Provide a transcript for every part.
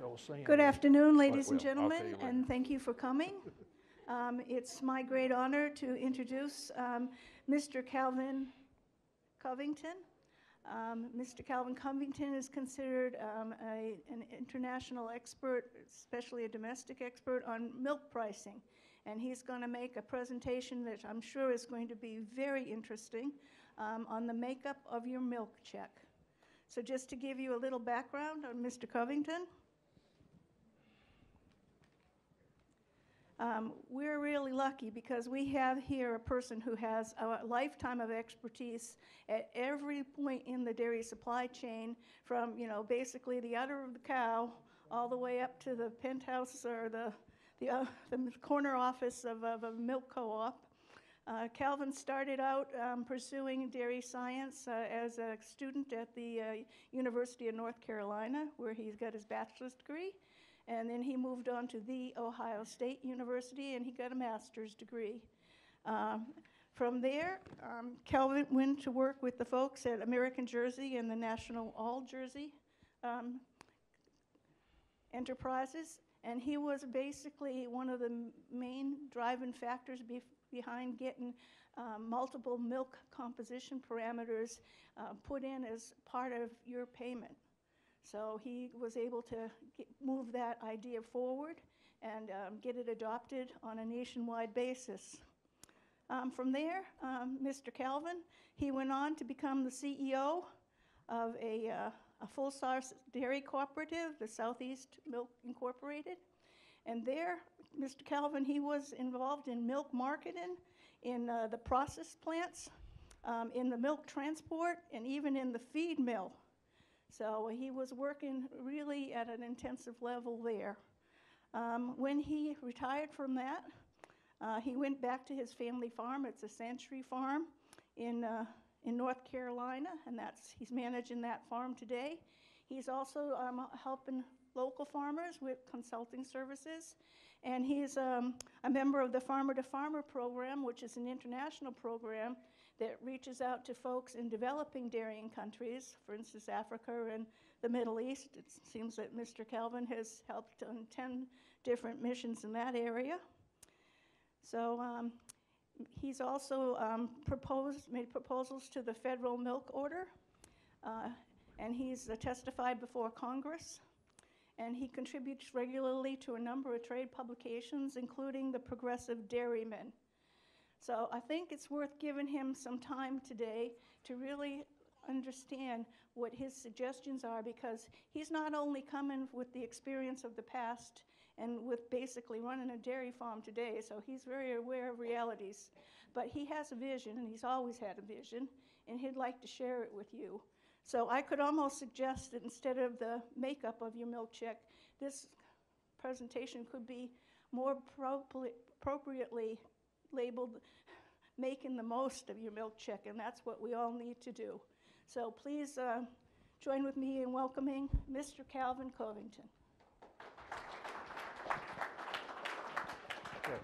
I was saying. Good afternoon, ladies and Well, I'll gentlemen, tell you later. and thank you for coming. It's my great honor to introduce Mr. Calvin Covington. Mr. Calvin Covington is considered an international expert, especially a domestic expert, on milk pricing. And he's going to make a presentation that I'm sure is going to be very interesting on the makeup of your milk check. So just to give you a little background on Mr. Covington. We're really lucky because we have here a person who has a lifetime of expertise at every point in the dairy supply chain, from, basically the udder of the cow all the way up to the penthouse or the corner office of a milk co-op. Calvin started out pursuing dairy science as a student at the University of North Carolina, where he's got his bachelor's degree. And then he moved on to the Ohio State University, and he got a master's degree. From there, Calvin went to work with the folks at American Jersey and the National All Jersey Enterprises, and he was basically one of the main driving factors behind getting multiple milk composition parameters put in as part of your payment. So he was able to move that idea forward and get it adopted on a nationwide basis. From there, Mr. Calvin, he went on to become the CEO of a full-size dairy cooperative, the Southeast Milk Incorporated. And there, Mr. Calvin, he was involved in milk marketing, in the process plants, in the milk transport, and even in the feed mill. So he was working really at an intensive level there. When he retired from that, he went back to his family farm. It's a Century Farm in North Carolina, and he's managing that farm today. He's also helping local farmers with consulting services, and he's a member of the Farmer to Farmer program, which is an international program that reaches out to folks in developing dairying countries, for instance, Africa and the Middle East. It seems that Mr. Calvin has helped on 10 different missions in that area. So he's also made proposals to the federal milk order, and he's testified before Congress. And he contributes regularly to a number of trade publications, including the Progressive Dairyman. So I think it's worth giving him some time today to really understand what his suggestions are, because he's not only coming with the experience of the past and with basically running a dairy farm today, so he's very aware of realities, but he has a vision, and he's always had a vision, and he'd like to share it with you. So I could almost suggest that instead of the makeup of your milk check, this presentation could be more appropriately labeled making the most of your milk check, and that's what we all need to do. So please join with me in welcoming Mr. Calvin Covington. Okay.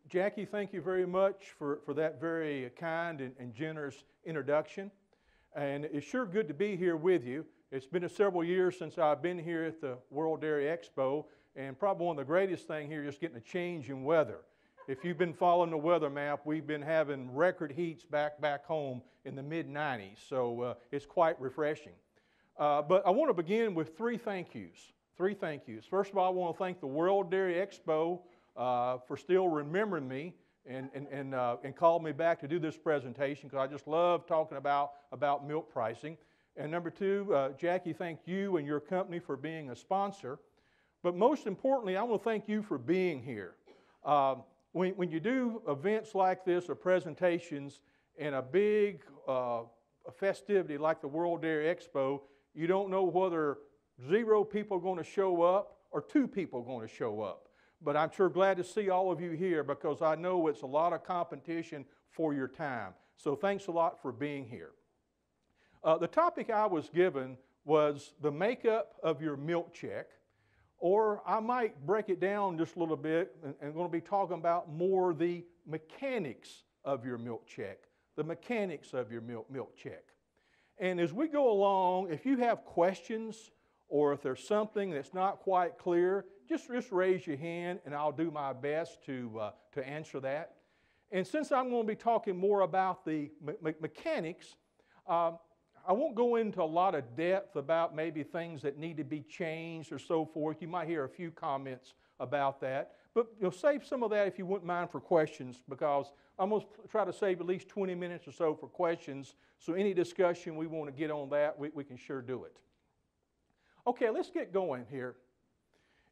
Jackie, thank you very much for that very kind and generous introduction. And it's sure good to be here with you. It's been several years since I've been here at the World Dairy Expo, and probably one of the greatest things here is just getting a change in weather. If you've been following the weather map, we've been having record heats back home in the mid-90s, so it's quite refreshing. But I want to begin with three thank yous. First of all, I want to thank the World Dairy Expo for still remembering me and called me back to do this presentation, because I just love talking about milk pricing. And number two, Jackie, thank you and your company for being a sponsor. But most importantly, I want to thank you for being here. When you do events like this or presentations in a big festivity like the World Dairy Expo, you don't know whether 0 people are going to show up or 2 people are going to show up. But I'm sure glad to see all of you here, because I know it's a lot of competition for your time. So thanks a lot for being here. The topic I was given was the makeup of your milk check, or I might break it down just a little bit and I'm going to be talking about more the mechanics of your milk check, the mechanics of your milk check. And as we go along, if you have questions or if there's something that's not quite clear, just raise your hand and I'll do my best to answer that. And since I'm going to be talking more about the mechanics, I won't go into a lot of depth about maybe things that need to be changed or so forth. You might hear a few comments about that. But you'll save some of that if you wouldn't mind for questions, because I'm going to try to save at least 20 minutes or so for questions. So any discussion we want to get on that, we can sure do it. Okay, let's get going here.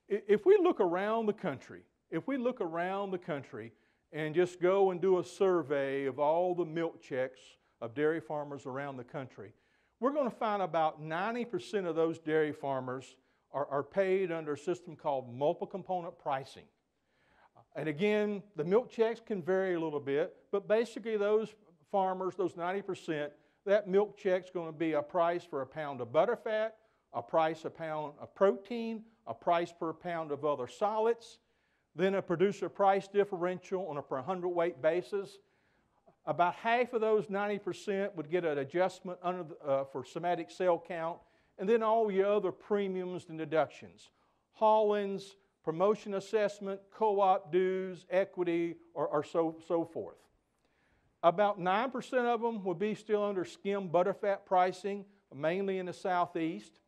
If we look around the country, and just go and do a survey of all the milk checks of dairy farmers around the country, we're going to find about 90% of those dairy farmers are paid under a system called multiple component pricing. And again, the milk checks can vary a little bit, but basically those farmers, those 90%, that milk check's going to be a price for a pound of butterfat, a price a pound of protein, a price per pound of other solids, then a producer price differential on a per hundredweight basis. About half of those 90% would get an adjustment for somatic cell count, and then all your other premiums and deductions. Haulins, promotion assessment, co-op dues, equity, or so forth. About 9% of them would be still under skim butterfat pricing, mainly in the Southeast.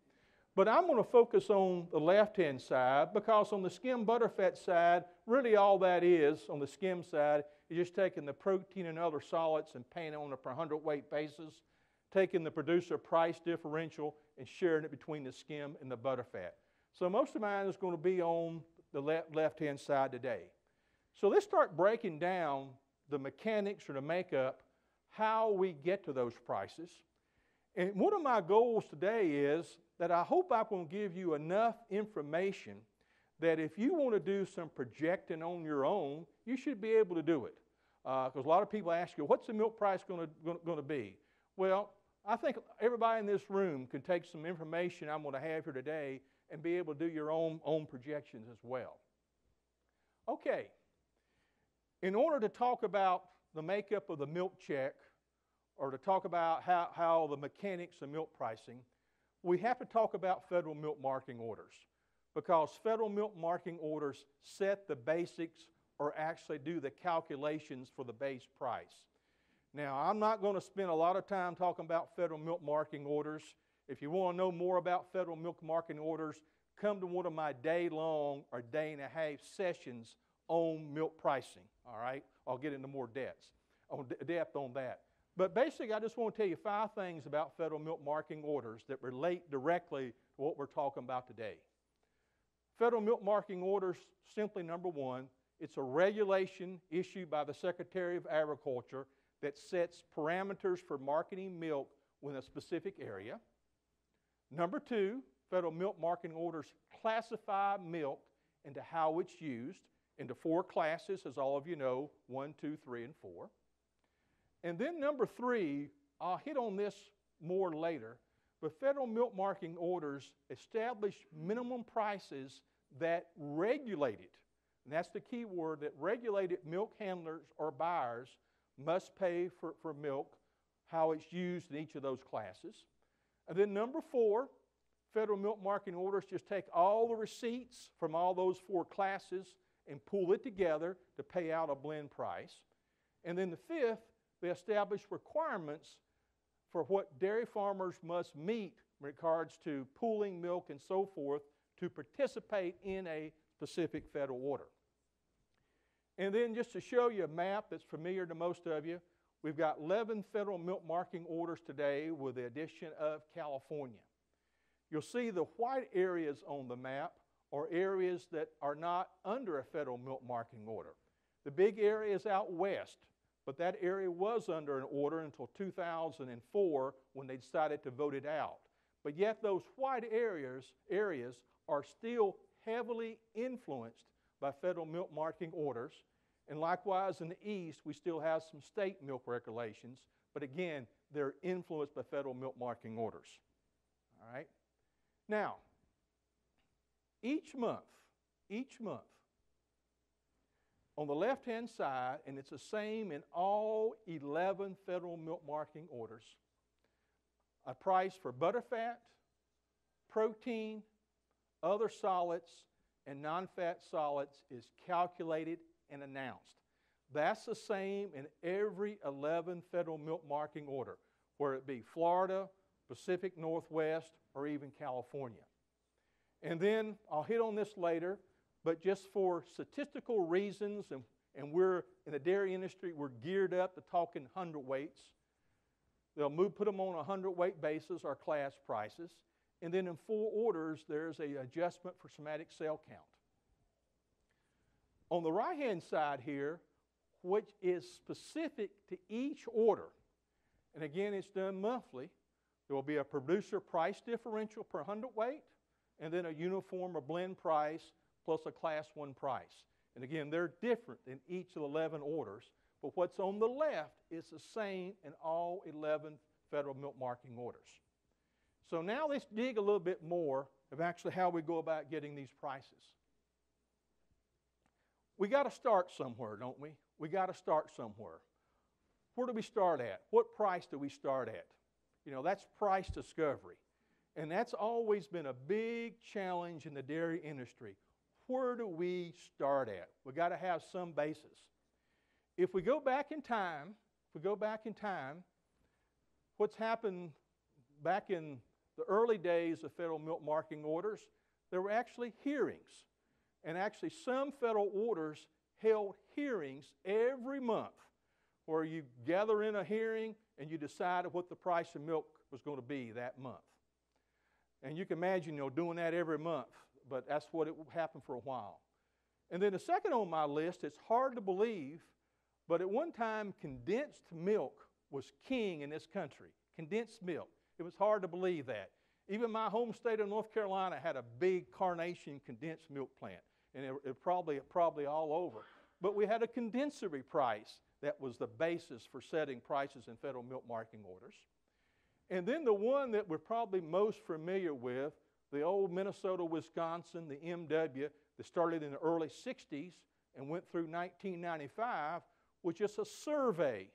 But I'm going to focus on the left-hand side, because on the skim butterfat side, really all that is, on the skim side, is just taking the protein and other solids and paying it on a per hundredweight basis, taking the producer price differential and sharing it between the skim and the butterfat. So most of mine is going to be on the left-hand side today. So let's start breaking down the mechanics or the makeup, how we get to those prices. And one of my goals today is that I hope I can give you enough information that if you want to do some projecting on your own, you should be able to do it. Because a lot of people ask you, what's the milk price going to be? Well, I think everybody in this room can take some information I'm going to have here today and be able to do your own projections as well. Okay, in order to talk about the makeup of the milk check, or to talk about how the mechanics of milk pricing, we have to talk about federal milk marketing orders, because federal milk marketing orders set the basics or actually do the calculations for the base price. Now, I'm not going to spend a lot of time talking about federal milk marketing orders. If you want to know more about federal milk marketing orders, come to one of my day-long or day-and-a-half sessions on milk pricing, all right? I'll get into more depth on that. But basically, I just want to tell you 5 things about federal milk marketing orders that relate directly to what we're talking about today. Federal milk marketing orders, simply number 1, it's a regulation issued by the Secretary of Agriculture that sets parameters for marketing milk within a specific area. Number 2, federal milk marketing orders classify milk into how it's used into 4 classes, as all of you know, 1, 2, 3, and 4. And then number 3, I'll hit on this more later, but federal milk marketing orders establish minimum prices that regulated, and that's the key word, that regulated milk handlers or buyers must pay for milk, how it's used in each of those classes. And then number 4, federal milk marketing orders just take all the receipts from all those 4 classes and pull it together to pay out a blend price. And then the 5th, they establish requirements for what dairy farmers must meet in regards to pooling milk and so forth to participate in a specific federal order. And then just to show you a map that's familiar to most of you, we've got 11 federal milk marketing orders today with the addition of California. You'll see the white areas on the map are areas that are not under a federal milk marketing order. The big area is out west, but that area was under an order until 2004 when they decided to vote it out. But yet those white areas are still heavily influenced by federal milk marketing orders. And likewise in the east, we still have some state milk regulations, but again, they're influenced by federal milk marketing orders. All right? Now, each month, on the left-hand side, and it's the same in all 11 federal milk marketing orders, a price for butterfat, protein, other solids, and non-fat solids is calculated and announced. That's the same in every 11 federal milk marketing order, whether it be Florida, Pacific Northwest, or even California. And then I'll hit on this later, but just for statistical reasons, and we're in the dairy industry, we're geared up to talking hundredweights. They'll put them on a hundredweight basis, our class prices. And then in full orders, there's an adjustment for somatic cell count. On the right-hand side here, which is specific to each order, and again, it's done monthly, there will be a producer price differential per hundredweight, and then a uniform or blend price plus a Class 1 price. And again, they're different in each of the 11 orders, but what's on the left is the same in all 11 federal milk marketing orders. So now let's dig a little bit more of actually how we go about getting these prices. We got to start somewhere, don't we? We got to start somewhere. Where do we start at? What price do we start at? You know, that's price discovery. And that's always been a big challenge in the dairy industry. Where do we start at? We got to have some basis. If we go back in time, what's happened back in the early days of federal milk marketing orders, there were actually hearings. And actually some federal orders held hearings every month where you gather in a hearing and you decided what the price of milk was going to be that month. And you can imagine, you know, doing that every month, but that's what it happened for a while. And then the second on my list, it's hard to believe, but at one time condensed milk was king in this country. Condensed milk. It was hard to believe that. Even my home state of North Carolina had a big Carnation condensed milk plant, and it probably all over. But we had a condensery price that was the basis for setting prices in federal milk marketing orders. And then the one that we're probably most familiar with, the old Minnesota, Wisconsin, the MW, that started in the early 60s and went through 1995, was just a survey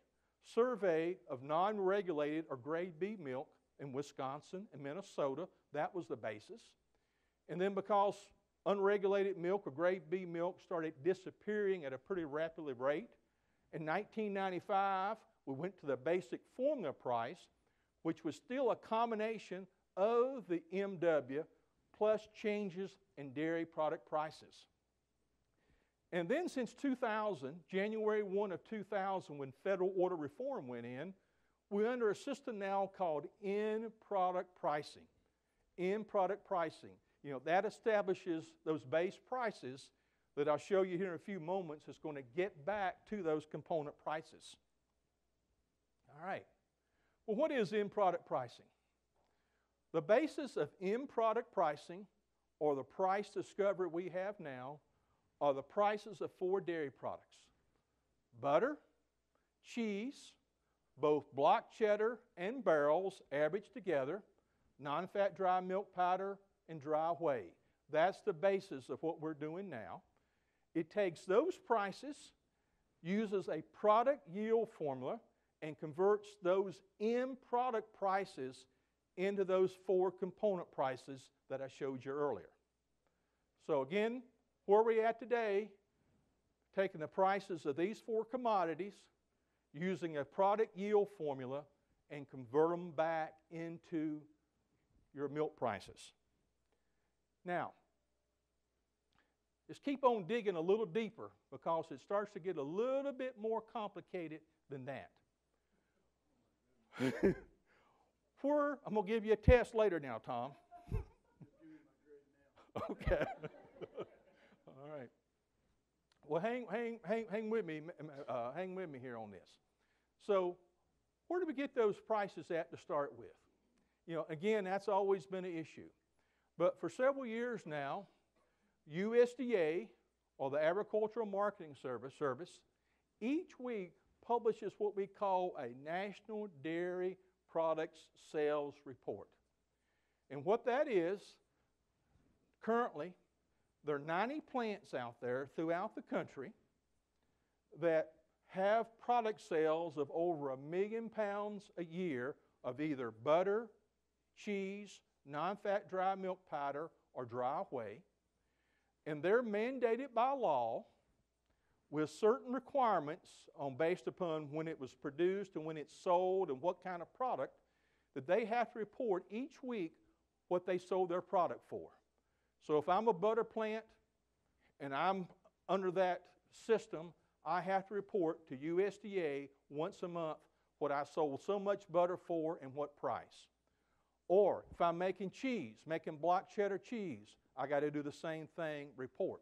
of non-regulated or grade B milk in Wisconsin and Minnesota. That was the basis. And then because unregulated milk or grade B milk started disappearing at a pretty rapid rate, in 1995, we went to the basic formula price, which was still a combination of the MW plus changes in dairy product prices. And then since 2000, January 1 of 2000, when federal order reform went in, we're under a system now called in-product pricing. In-product pricing. You know, that establishes those base prices that I'll show you here in a few moments. It's going to get back to those component prices. All right. Well, what is in-product pricing? The basis of in-product pricing, or the price discovery we have now, are the prices of 4 dairy products: butter, cheese, both block cheddar and barrels averaged together, non-fat dry milk powder, and dry whey. That's the basis of what we're doing now. It takes those prices, uses a product yield formula, and converts those in-product prices into those 4 component prices that I showed you earlier. So again, where are we at today? Taking the prices of these 4 commodities, using a product yield formula, and convert them back into your milk prices. Now, just keep on digging a little deeper, because it starts to get a little bit more complicated than that. I'm going to give you a test later now, Tom. Okay. All right. Well, hang with me. Hang with me here on this. So, where do we get those prices at to start with? You know, again, that's always been an issue. But for several years now, USDA, or the Agricultural Marketing Service, each week publishes what we call a National Dairy Products Sales Report. And what that is, currently, there are 90 plants out there throughout the country that have product sales of over 1 million pounds a year of either butter, cheese, non-fat dry milk powder, or dry whey, and they're mandated by law with certain requirements based upon when it was produced and when it's sold and what kind of product, that they have to report each week what they sold their product for. So if I'm a butter plant and I'm under that system, I have to report to USDA once a month what I sold so much butter for and what price. Or if I'm making cheese, making block cheddar cheese, I got to do the same thing, report.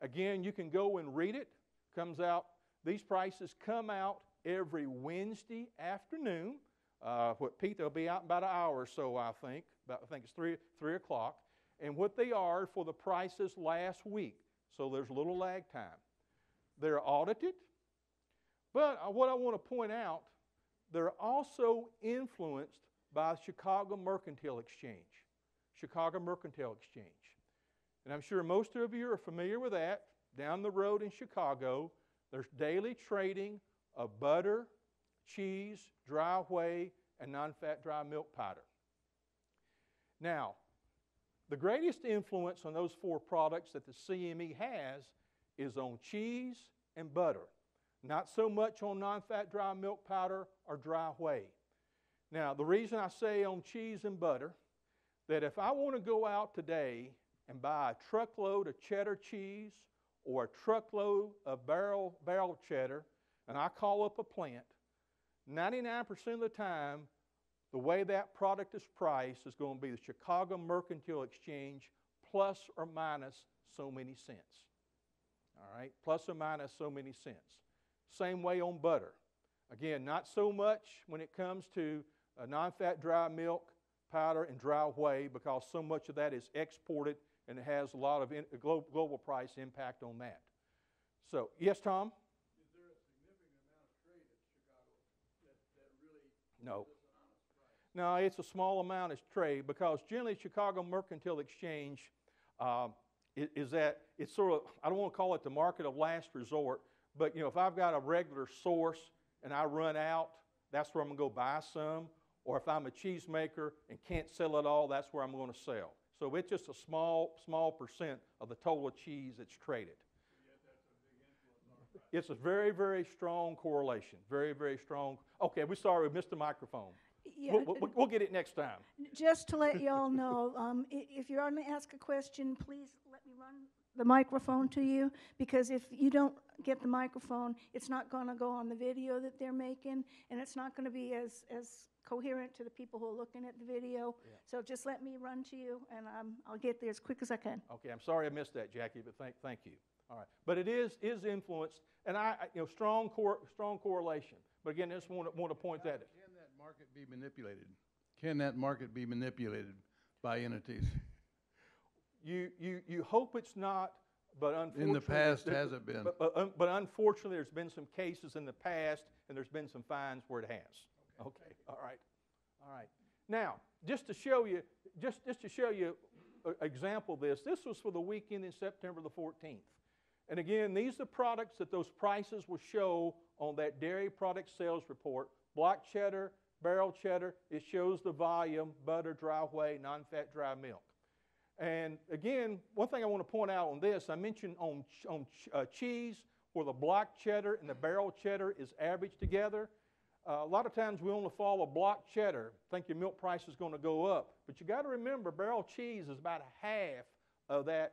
Again, you can go and read it. Comes out, these prices come out every Wednesday afternoon. Pete, they'll be out in about an hour or so, I think. I think it's 3 o'clock. And what they are for the prices last week. So there's a little lag time. They're audited. But what I want to point out, they're also influenced by Chicago Mercantile Exchange. Chicago Mercantile Exchange. And I'm sure most of you are familiar with that. Down the road in Chicago, there's daily trading of butter, cheese, dry whey, and non-fat dry milk powder. Now, the greatest influence on those four products that the CME has is on cheese and butter. Not so much on non-fat dry milk powder or dry whey. Now, the reason I say on cheese and butter, that if I want to go out today and buy a truckload of cheddar cheese or a truckload of barrel cheddar, and I call up a plant, 99% of the time, the way that product is priced is going to be the Chicago Mercantile Exchange plus or minus so many cents. All right, plus or minus so many cents. Same way on butter. Again, not so much when it comes to non-fat dry milk powder and dry whey, because so much of that is exported and it has a lot of global price impact on that. So, yes, Tom? Is there a significant amount of trade at Chicago that really No. gives us an honest price? No, it's a small amount of trade, because generally Chicago Mercantile Exchange is that it's sort of, I don't want to call it the market of last resort, but if I've got a regular source and I run out, that's where I'm going to go buy some. Or if I'm a cheesemaker and can't sell it all, that's where I'm going to sell. So it's just a small percent of the total cheese that's traded. Yet that's a big influence on our price. It's a very, very strong correlation. Very, very strong. Okay, we're sorry, we missed the microphone. Yeah, We'll get it next time. just to let you all know, if you're going to ask a question, please let me run the microphone to you, because if you don't get the microphone, it's not going to go on the video that they're making, and it's not going to be as coherent to the people who are looking at the video. Yeah. So just let me run to you, and I'll get there as quick as I can. Okay, I'm sorry I missed that, Jackie, but thank you. All right, but it is influenced, and strong correlation. But again, I just want to point that out. Can that market be manipulated? Can that market be manipulated by entities? You hope it's not, but unfortunately, In the past, has it been? But unfortunately, there's been some cases in the past, and there's been some fines where it has. Okay. All right. Now, just to show you an example of this was for the weekend in September the 14th. And again, these are products that those prices will show on that dairy product sales report. Block cheddar, barrel cheddar, it shows the volume, butter, dry whey, non-fat dry milk. And again, one thing I want to point out on this, I mentioned on cheese, where the block cheddar and the barrel cheddar is averaged together. A lot of times we only follow block cheddar, think your milk price is going to go up. But you got to remember, barrel cheese is about a half of that,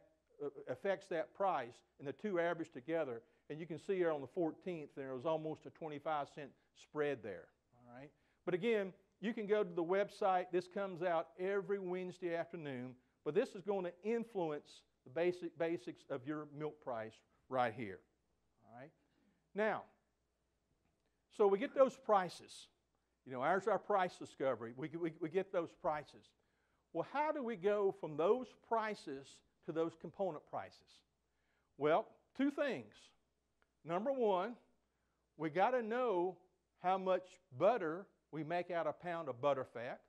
affects that price, and the two average together. And you can see here on the 14th, there was almost a 25-cent spread there. All right. But again, you can go to the website. This comes out every Wednesday afternoon. But this is going to influence the basics of your milk price right here. All right. Now, so we get those prices. Ours our price discovery. We get those prices. Well, how do we go from those prices to those component prices? Well, two things. Number one, we got to know how much butter we make out of a pound of butter fat.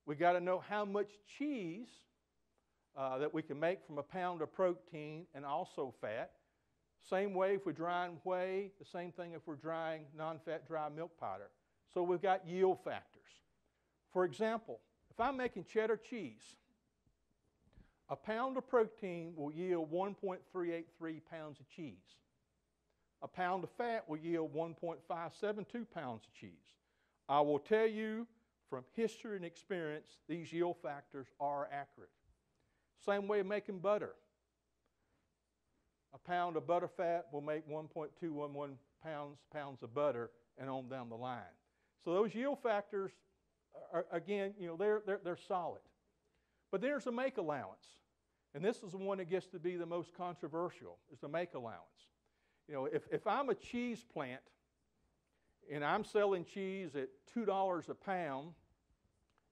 We got to know how much cheese that we can make from a pound of protein and also fat. Same way if we're drying whey, the same thing if we're drying non-fat dry milk powder. So we've got yield factors. For example, If I'm making cheddar cheese, a pound of protein will yield 1.383 pounds of cheese. A pound of fat will yield 1.572 pounds of cheese. I will tell you from history and experience, these yield factors are accurate. Same way of making butter. A pound of butter fat will make 1.211 pounds of butter, and on down the line. So those yield factors are, again, they're solid. But there's a make allowance. And this is the one that gets to be the most controversial, is the make allowance. If I'm a cheese plant and I'm selling cheese at $2 a pound,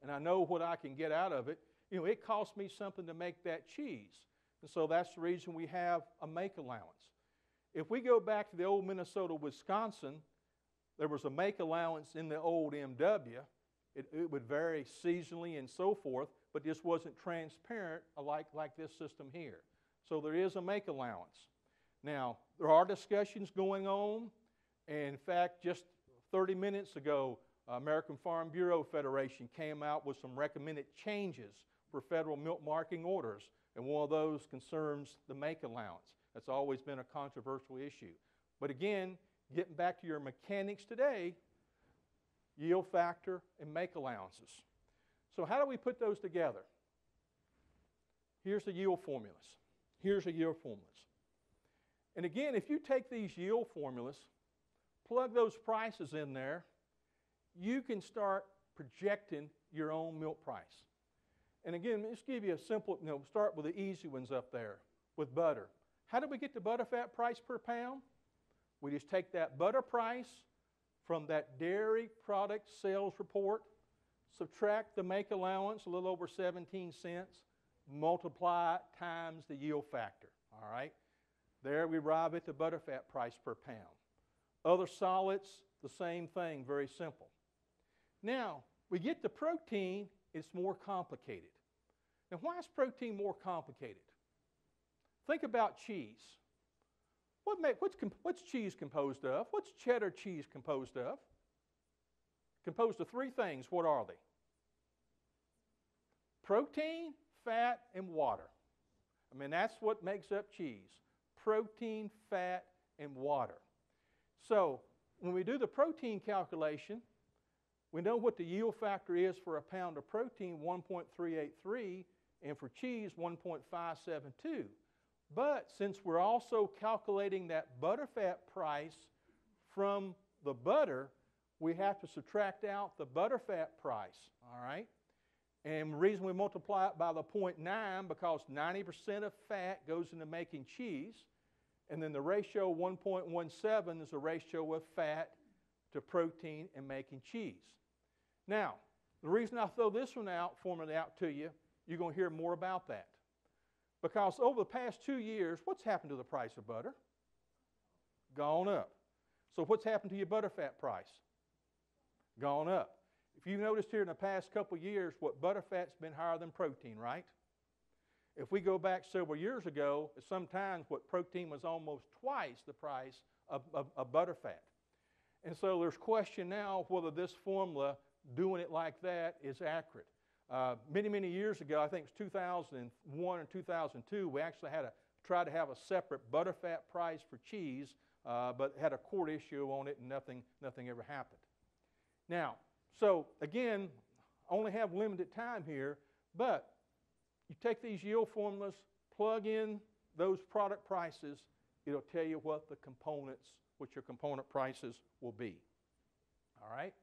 and I know what I can get out of it, it costs me something to make that cheese. And so that's the reason we have a make allowance. If we go back to the old Minnesota, Wisconsin, there was a make allowance in the old MW. It would vary seasonally and so forth, but this wasn't transparent like this system here. So there is a make allowance. Now, there are discussions going on, and in fact, just 30 minutes ago, American Farm Bureau Federation came out with some recommended changes for federal milk marketing orders, and one of those concerns the make allowance. That's always been a controversial issue. But again, getting back to your mechanics today, yield factor and make allowances. So how do we put those together? Here's the yield formulas. Here's the yield formulas. And again, if you take these yield formulas, plug those prices in there, you can start projecting your own milk price. And again, let's give you a simple, start with the easy ones up there with butter. How do we get the butter fat price per pound? We just take that butter price from that dairy product sales report, subtract the make allowance, a little over 17 cents, multiply it times the yield factor, all right? There we arrive at the butter fat price per pound. Other solids, the same thing, very simple. Now, we get the protein, it's more complicated. Now, why is protein more complicated? Think about cheese. What's cheese composed of? What's cheddar cheese composed of? Composed of three things. What are they? Protein, fat, and water. I mean, that's what makes up cheese. Protein, fat, and water. So, when we do the protein calculation, we know what the yield factor is for a pound of protein, 1.383, and for cheese, 1.572. But since we're also calculating that butter fat price from the butter, we have to subtract out the butter fat price, all right? And the reason we multiply it by the 0.9, because 90% of fat goes into making cheese, and then the ratio 1.17 is the ratio of fat to protein in making cheese. Now, the reason I throw this one out, formula out to you, you're going to hear more about that. Because over the past 2 years, what's happened to the price of butter? Gone up. So what's happened to your butter fat price? Gone up. If you noticed here in the past couple of years, what butter fat's been higher than protein, right? If we go back several years ago, sometimes what protein was almost twice the price of butter fat. And so there's question now whether this formula, doing it like that, is accurate. Many years ago, I think it was 2001 or 2002, we actually tried to have a separate butter fat price for cheese, but had a court issue on it and nothing ever happened. Now, so again, I only have limited time here, but you take these yield formulas, plug in those product prices, it'll tell you what your component prices will be. All right?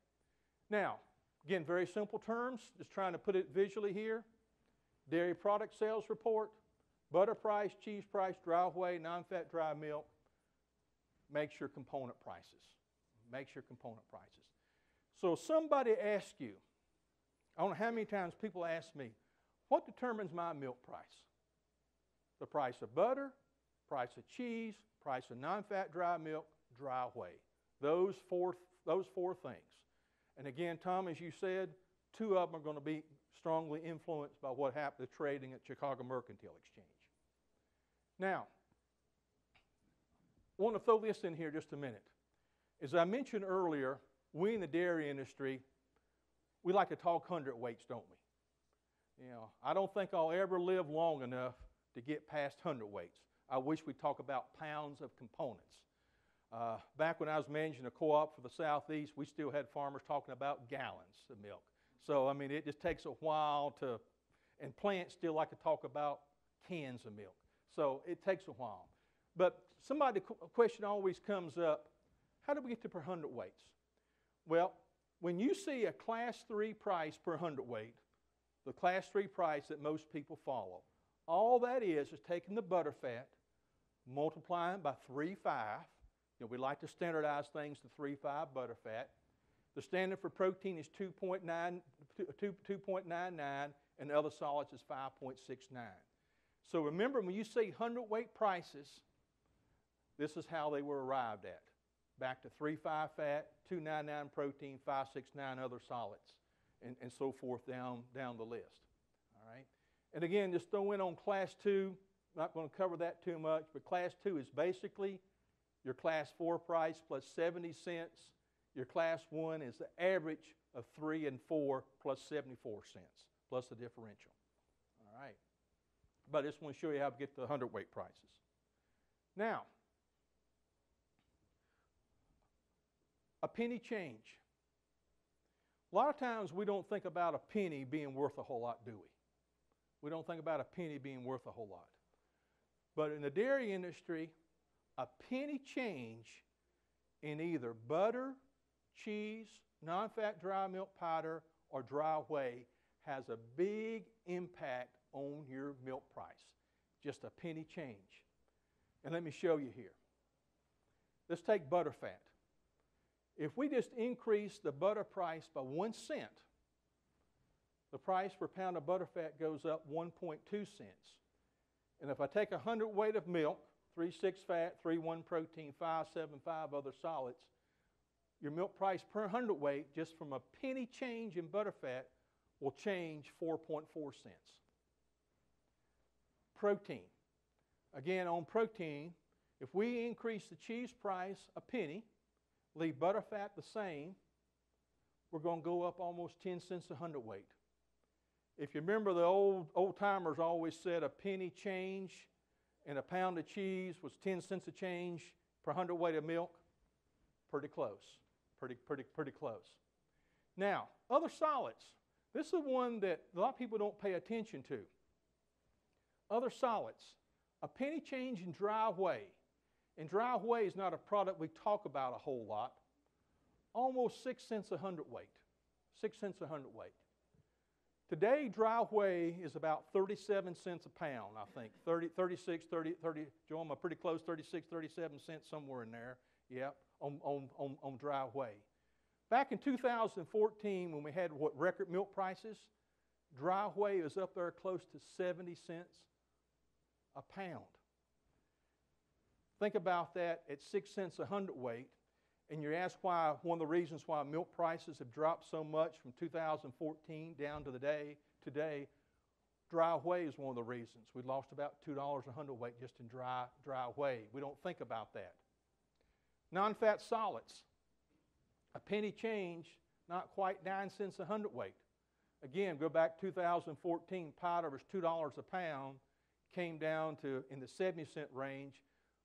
Now, again, very simple terms, just trying to put it visually here. Dairy product sales report, butter price, cheese price, dry whey, non-fat dry milk, makes your component prices. Makes your component prices. So somebody asks you, I don't know how many times people ask me, what determines my milk price? The price of butter, price of cheese, price of non-fat dry milk, dry whey. Those four things. And again, Tom, as you said, 2 of them are going to be strongly influenced by what happened to trading at Chicago Mercantile Exchange. Now, I want to throw this in here just a minute. As I mentioned earlier, we in the dairy industry, we like to talk hundredweights, don't we? You know, I don't think I'll ever live long enough to get past hundredweights. I wish we'd talk about pounds of components. Back when I was managing a co-op for the Southeast, we still had farmers talking about gallons of milk. So, I mean, it just takes a while to, and plants still like to talk about cans of milk. So it takes a while. But the question always comes up, how do we get to per hundredweights? Well, when you see a Class 3 price per hundredweight, the Class 3 price that most people follow, all that is taking the butter fat, multiplying by 3.5. You know, we like to standardize things to 3.5 butter fat. The standard for protein is 2.99, and the other solids is 5.69. So remember, when you see hundredweight prices, this is how they were arrived at. Back to 3.5 fat, 2.99 protein, 5.69 other solids, and so forth down the list. All right? And again, just throw in on Class 2. Not going to cover that too much, but Class 2 is basically your Class 4 price plus 70 cents. Your Class 1 is the average of 3 and 4 plus 74 cents, plus the differential. All right. But I just want to show you how to get the hundredweight prices. Now, a penny change. A lot of times we don't think about a penny being worth a whole lot, do we? We don't think about a penny being worth a whole lot. But in the dairy industry, a penny change in either butter, cheese, non-fat dry milk powder, or dry whey has a big impact on your milk price. Just a penny change. And let me show you here. Let's take butter fat. If we just increase the butter price by 1 cent, the price per pound of butter fat goes up 1.2 cents. And if I take 100 weight of milk, 3.6 fat, 3.1 protein, 5.75 other solids, your milk price per hundredweight, just from a penny change in butter fat, will change 4.4 cents. Protein. Again, on protein, if we increase the cheese price a penny, leave butter fat the same, we're going to go up almost 10 cents a hundredweight. If you remember, the old timers always said a penny change and a pound of cheese was 10 cents a change per hundredweight of milk. Pretty close. Pretty close. Now, other solids. This is one that a lot of people don't pay attention to. Other solids. A penny change in dry whey. And dry whey is not a product we talk about a whole lot. Almost 6 cents a hundredweight. 6 cents a hundredweight. Today, dry whey is about 37 cents a pound, I think. 36, 30, Joe, I'm pretty close, 36, 37 cents, somewhere in there, yep, on dry whey. Back in 2014, when we had record milk prices, dry whey was up there close to 70 cents a pound. Think about that at 6 cents a hundredweight, and you're asked why, one of the reasons why milk prices have dropped so much from 2014 down to today, dry whey is one of the reasons. We lost about $2 a hundredweight just in dry whey. We don't think about that. Non-fat solids. A penny change, not quite 9 cents a hundredweight. Again, go back 2014, powder was $2 a pound, came down to in the 70-cent range,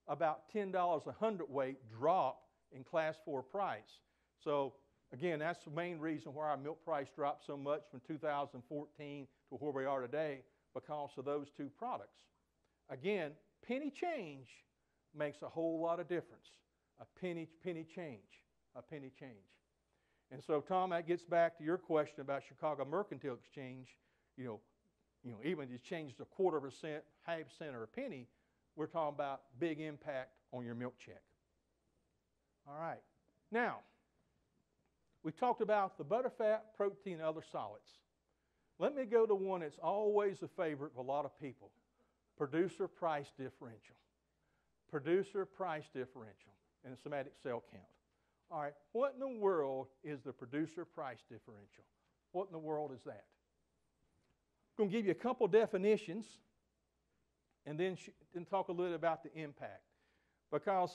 about $10 a hundredweight drop in Class 4 price. So again, that's the main reason why our milk price dropped so much from 2014 to where we are today, because of those two products. Again, penny change makes a whole lot of difference. A penny change. And so, Tom, that gets back to your question about Chicago Mercantile Exchange. You know, even if you changed a quarter of a cent, half a cent, or a penny, we're talking about big impact on your milk check. All right. Now, we talked about the butter fat, protein, and other solids. Let me go to one that's always a favorite of a lot of people. Producer price differential. Producer price differential and a somatic cell count. All right. What in the world is the producer price differential? What in the world is that? I'm going to give you a couple definitions and then talk a little about the impact. Because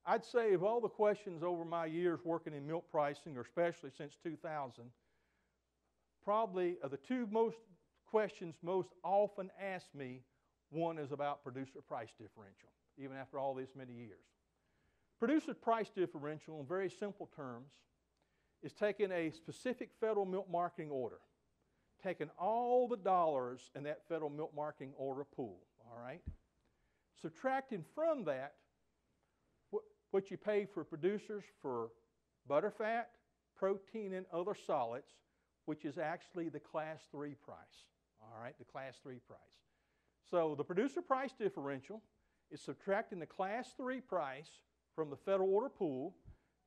I'd say of all the questions over my years working in milk pricing, or especially since 2000, probably the two most questions most often asked me, one is about producer price differential, even after all this many years. Producer price differential, in very simple terms, is taking a specific federal milk marketing order, taking all the dollars in that federal milk marketing order pool, all right? Subtracting from that what you pay for producers for butterfat, protein, and other solids, which is actually the Class 3 price, all right, the Class 3 price. So the producer price differential is subtracting the Class 3 price from the federal order pool,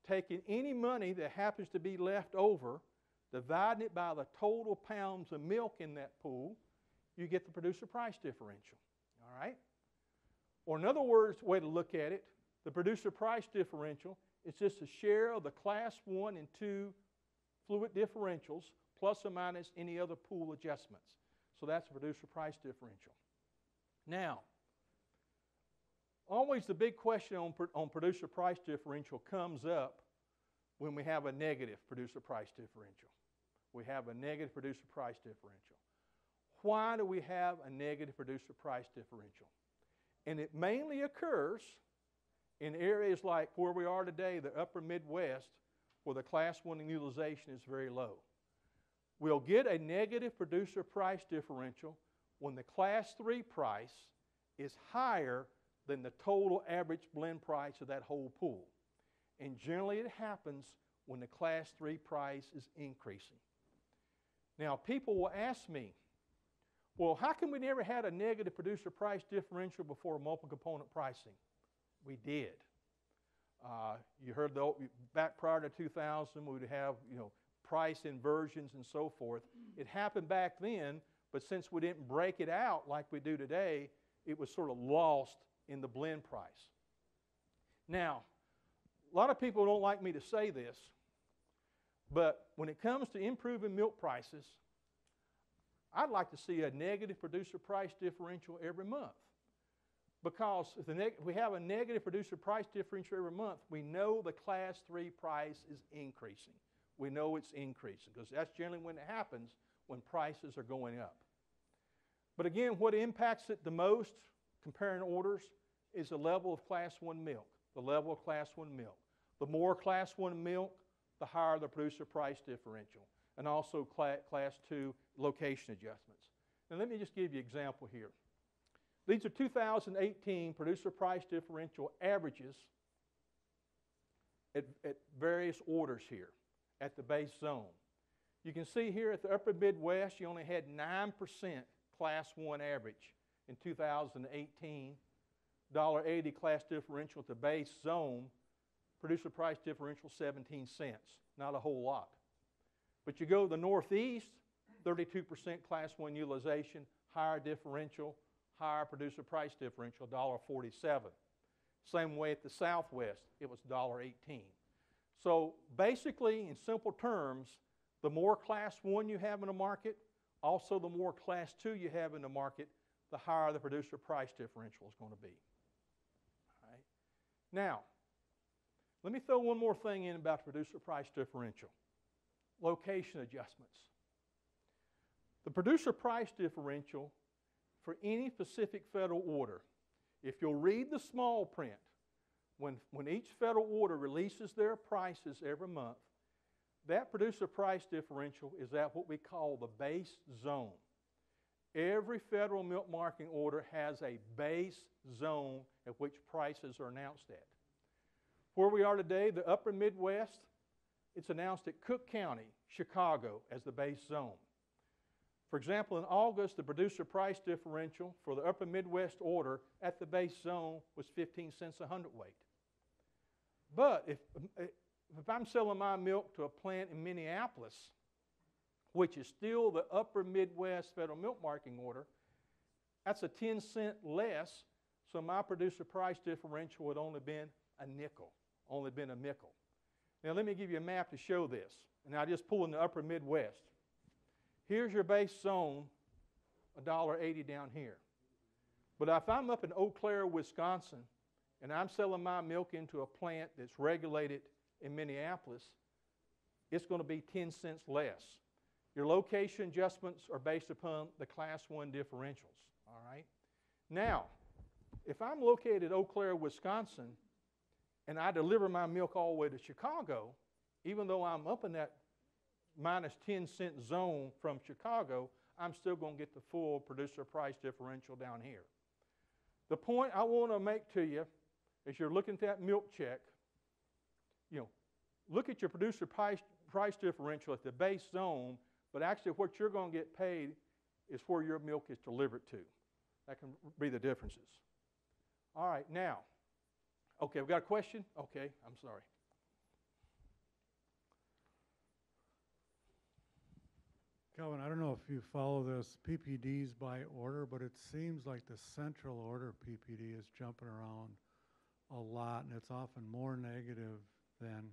taking any money that happens to be left over, dividing it by the total pounds of milk in that pool, you get the producer price differential, all right? Or in other words, way to look at it, the producer price differential is just a share of the Class 1 and 2 fluid differentials plus or minus any other pool adjustments. So that's the producer price differential. Now, always the big question on producer price differential comes up when we have a negative producer price differential. We have a negative producer price differential. Why do we have a negative producer price differential? And it mainly occurs in areas like where we are today, the upper Midwest, where the Class 1 utilization is very low. We'll get a negative producer price differential when the Class 3 price is higher than the total average blend price of that whole pool. And generally it happens when the Class 3 price is increasing. Now people will ask me, well, how come we never had a negative producer price differential before multiple component pricing? We did. You heard back prior to 2000, we would have price inversions and so forth. It happened back then, but since we didn't break it out like we do today, it was sort of lost in the blend price. Now, a lot of people don't like me to say this, but when it comes to improving milk prices, I'd like to see a negative producer price differential every month. Because if we have a negative producer price differential every month, we know the Class 3 price is increasing. We know it's increasing because that's generally when it happens, when prices are going up. But again, what impacts it the most, comparing orders, is the level of Class 1 milk, the level of Class 1 milk. The more Class 1 milk, the higher the producer price differential, and also Class 2 location adjustments. Now let me just give you an example here. These are 2018 producer price differential averages at various orders here at the base zone. You can see here at the upper Midwest, you only had 9% Class 1 average in 2018. $1.80 class differential at the base zone, producer price differential 17 cents. Not a whole lot. But you go to the Northeast, 32% Class 1 utilization, higher differential, higher producer price differential, $1.47. Same way at the Southwest, it was $1.18. So basically, in simple terms, the more Class 1 you have in the market, also the more Class 2 you have in the market, the higher the producer price differential is going to be. All right. Now, let me throw one more thing in about producer price differential. Location adjustments. The producer price differential for any specific federal order, if you'll read the small print, when each federal order releases their prices every month, that producer price differential is at what we call the base zone. Every federal milk marketing order has a base zone at which prices are announced at. Where we are today, the upper Midwest, it's announced at Cook County, Chicago, as the base zone. For example, in August, the producer price differential for the upper Midwest order at the base zone was 15 cents a hundredweight. But if I'm selling my milk to a plant in Minneapolis, which is still the upper Midwest federal milk marketing order, that's a 10-cent less, so my producer price differential would only been a nickel, Now let me give you a map to show this. And I just pull in the upper Midwest. Here's your base zone, $1.80 down here. But if I'm up in Eau Claire, Wisconsin, and I'm selling my milk into a plant that's regulated in Minneapolis, it's going to be 10 cents less. Your location adjustments are based upon the Class 1 differentials, all right? Now, if I'm located in Eau Claire, Wisconsin, and I deliver my milk all the way to Chicago, even though I'm up in that minus 10-cent zone from Chicago, I'm still going to get the full producer price differential down here. The point I want to make to you as you're looking at that milk check, look at your producer price differential at the base zone, but actually what you're going to get paid is where your milk is delivered to. That can be the differences. All right, now, okay, we've got a question? Okay, I'm sorry. Calvin, I don't know if you follow this PPDs by order, but it seems like the central order PPD is jumping around a lot, and it's often more negative than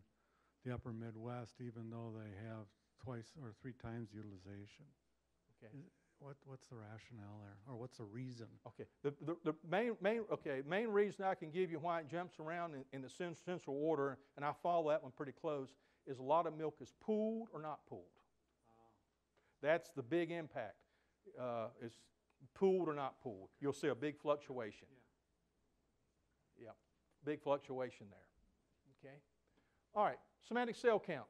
the upper Midwest, even though they have 2 or 3 times utilization. Okay. What's the rationale there, or what's the reason? Okay. The main reason I can give you why it jumps around in the central order, and I follow that one pretty close, is a lot of milk is pooled or not pooled. That's the big impact. Is pooled or not pooled. You'll see a big fluctuation. Yeah, big fluctuation there. Okay. All right, somatic cell count.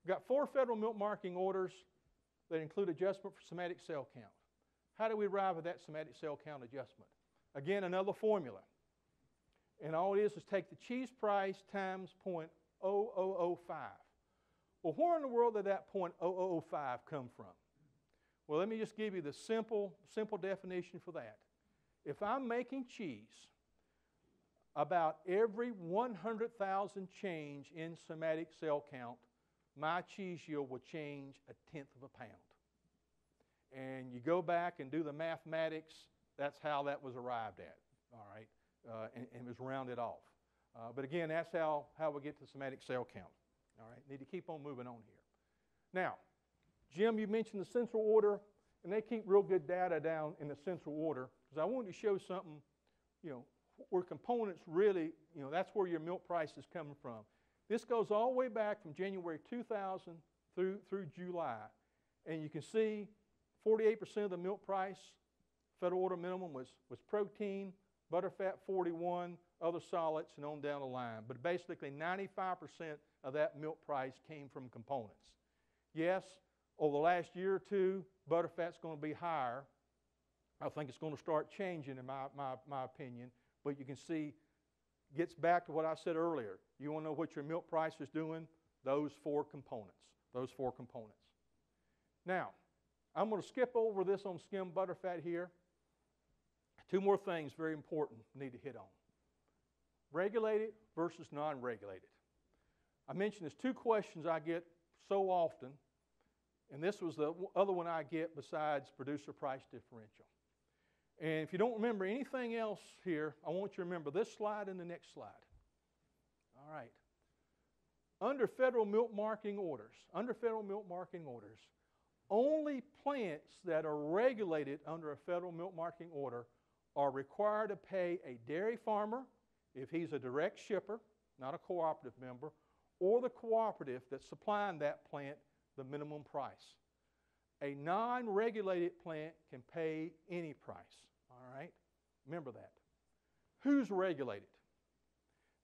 We've got 4 federal milk marketing orders that include adjustment for somatic cell count. How do we arrive at that somatic cell count adjustment? Again, another formula. And all it is take the cheese price times 0.0005. Well, where in the world did that 0.0005 come from? Well, let me just give you the simple definition for that. If I'm making cheese, about every 100,000 change in somatic cell count, my cheese yield will change 1/10 of a pound. And you go back and do the mathematics, that's how that was arrived at, all right? And it was rounded off. But again, that's how we get to somatic cell count. All right, need to keep on moving on here. Now, Jim, you mentioned the central order, and they keep real good data down in the central order, because I wanted to show something, where components really, that's where your milk price is coming from. This goes all the way back from January 2000 through July, and you can see 48% of the milk price, federal order minimum, was protein, butterfat 41, other solids, and on down the line. But basically 95% of that milk price came from components. Yes, over the last year or two, butterfat's going to be higher. I think it's going to start changing in my opinion, but you can see, gets back to what I said earlier. You want to know what your milk price is doing? Those 4 components. Those 4 components. Now, I'm going to skip over this on skim butterfat here. 2 more things very important need to hit on. Regulated versus non-regulated. I mentioned there's 2 questions I get so often, and this was the other one I get besides producer price differential. And if you don't remember anything else here, I want you to remember this slide and the next slide. All right. Under federal milk marketing orders, only plants that are regulated under a federal milk marketing order are required to pay a dairy farmer, if he's a direct shipper, not a cooperative member, or the cooperative that's supplying that plant the minimum price. A non-regulated plant can pay any price, all right? Remember that. Who's regulated?